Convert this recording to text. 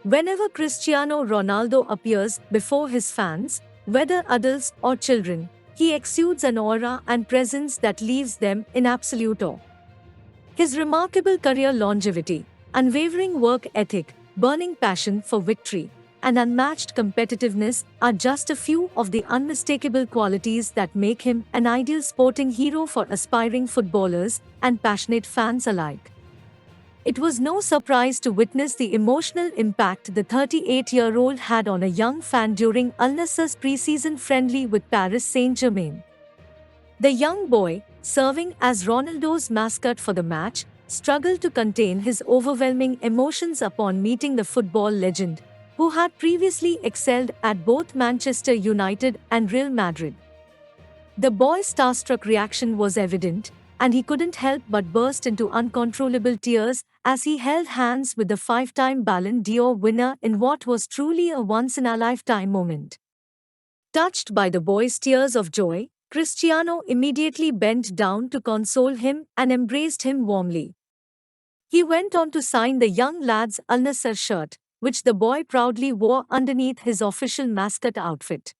Whenever Cristiano Ronaldo appears before his fans, whether adults or children, he exudes an aura and presence that leaves them in absolute awe. His remarkable career longevity, unwavering work ethic, burning passion for victory, and unmatched competitiveness are just a few of the unmistakable qualities that make him an ideal sporting hero for aspiring footballers and passionate fans alike. It was no surprise to witness the emotional impact the 38-year-old had on a young fan during Al Nassr's preseason friendly with Paris Saint-Germain. The young boy, serving as Ronaldo's mascot for the match, struggled to contain his overwhelming emotions upon meeting the football legend, who had previously excelled at both Manchester United and Real Madrid. The boy's starstruck reaction was evident, and he couldn't help but burst into uncontrollable tears as he held hands with the five-time Ballon d'Or winner in what was truly a once-in-a-lifetime moment. Touched by the boy's tears of joy, Cristiano immediately bent down to console him and embraced him warmly. He went on to sign the young lad's Al Nassr shirt, which the boy proudly wore underneath his official mascot outfit.